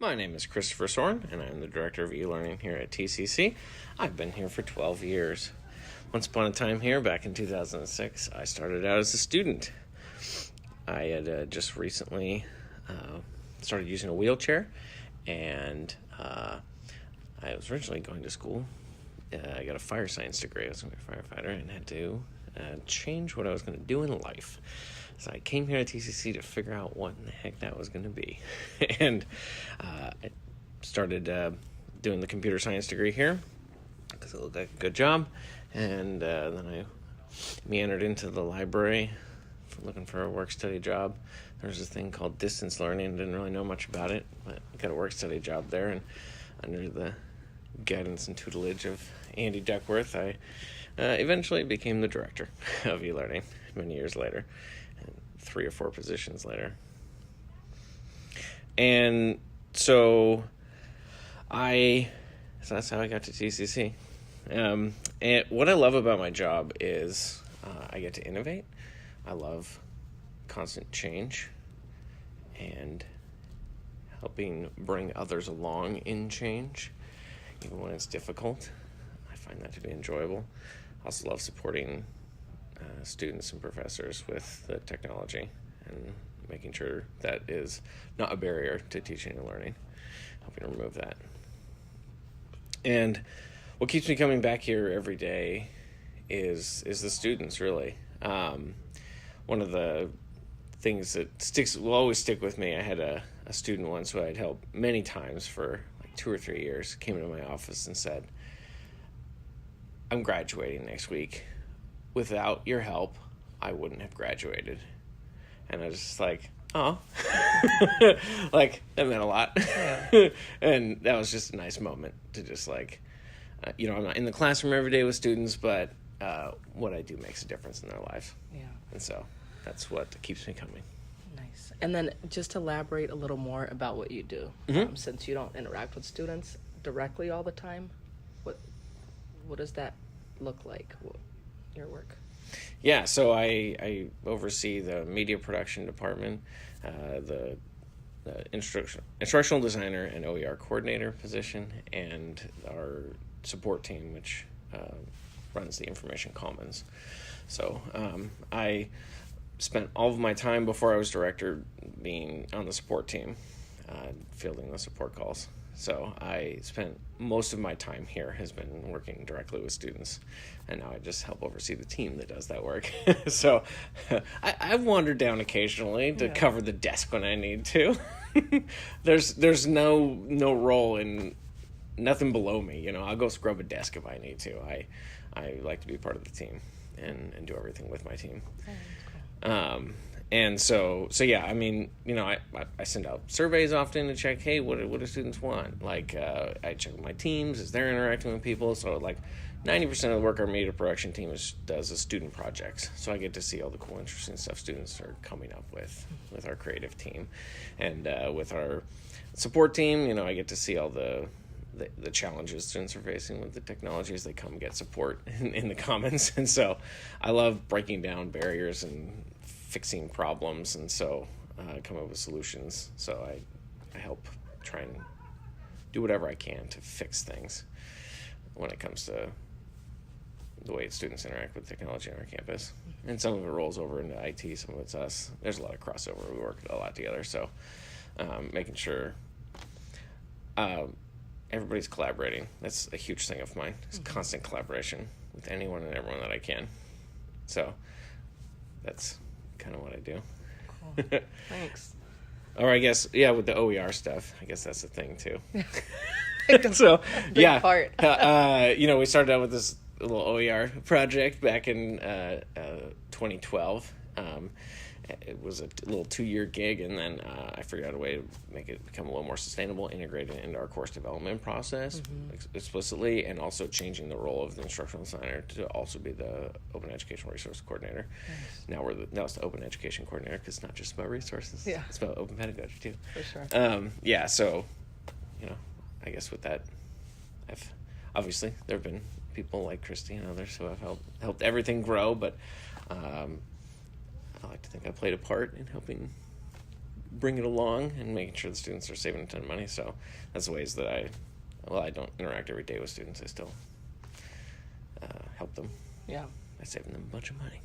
My name is Christopher Soran, and I'm the Director of E-Learning here at TCC. I've been here for 12 years. Once upon a time here, back in 2006, I started out as a student. I had just recently started using a wheelchair, and I was originally going to school. I got a fire science degree. I was going to be a firefighter and had to change what I was going to do in life. So I came here to TCC to figure out what in the heck that was going to be. And I started doing the computer science degree here because it looked like a good job. And then I meandered into the library looking for a work-study job. There was this thing called distance learning. Didn't really know much about it, but got a work-study job there. And under the guidance and tutelage of Andy Duckworth, I eventually became the director of e-learning many years later. 3 or 4 positions later. And so that's how I got to TCC. And what I love about my job is I get to innovate. I love constant change and helping bring others along in change, even when it's difficult. I find that to be enjoyable. I also love supporting students and professors with the technology and making sure that is not a barrier to teaching and learning, helping remove that. And what keeps me coming back here every day is the students, really. One of the things that will always stick with me, I had a student once who I'd helped many times for like 2 or 3 years, came into my office and said, "I'm graduating next week. Without your help, I wouldn't have graduated." And I was just like, oh, like that meant a lot. Yeah. And that was just a nice moment to just like, I'm not in the classroom every day with students, but what I do makes a difference in their life. Yeah. And so that's what keeps me coming. Nice. And then just elaborate a little more about what you do. Since you don't interact with students directly all the time, what does that look like? Your work? Yeah, so I oversee the media production department, the instructional designer and OER coordinator position, and our support team, which runs the information commons. So I spent all of my time before I was director being on the support team, fielding the support calls. So I spent most of my time here has been working directly with students, and now I just help oversee the team that does that work. So I've wandered down occasionally to cover the desk when I need to. There's no role in nothing below me. I'll go scrub a desk if I need to. I like to be part of the team and do everything with my team. And so yeah, I mean, I send out surveys often to check, hey, what do students want? Like, I check with my teams as they're interacting with people. So like 90% of the work our media production team does is student projects. So I get to see all the cool, interesting stuff students are coming up with our creative team. And with our support team, I get to see all the challenges students are facing with the technology as they come get support in the commons. And so I love breaking down barriers and fixing problems, and so come up with solutions. So I help try and do whatever I can to fix things when it comes to the way students interact with technology on our campus. And some of it rolls over into IT, some of it's us. There's a lot of crossover. We work a lot together, so making sure everybody's collaborating. That's a huge thing of mine. It's constant collaboration with anyone and everyone that I can. So that's kind of what I do. Cool. Thanks. Or I guess, with the OER stuff, I guess that's the thing too. So, part. We started out with this little OER project back in 2012. It was a little 2-year gig, and then I figured out a way to make it become a little more sustainable, integrated into our course development process explicitly, and also changing the role of the instructional designer to also be the Open Educational Resource Coordinator. Nice. Now it's the Open Education Coordinator, because it's not just about resources. Yeah. It's about open pedagogy too. For sure. So, I guess with that, obviously there have been people like Christy and others who have helped everything grow, but I like to think I played a part in helping bring it along and making sure the students are saving a ton of money. So that's the ways that I don't interact every day with students. I still help them Yeah. by saving them a bunch of money.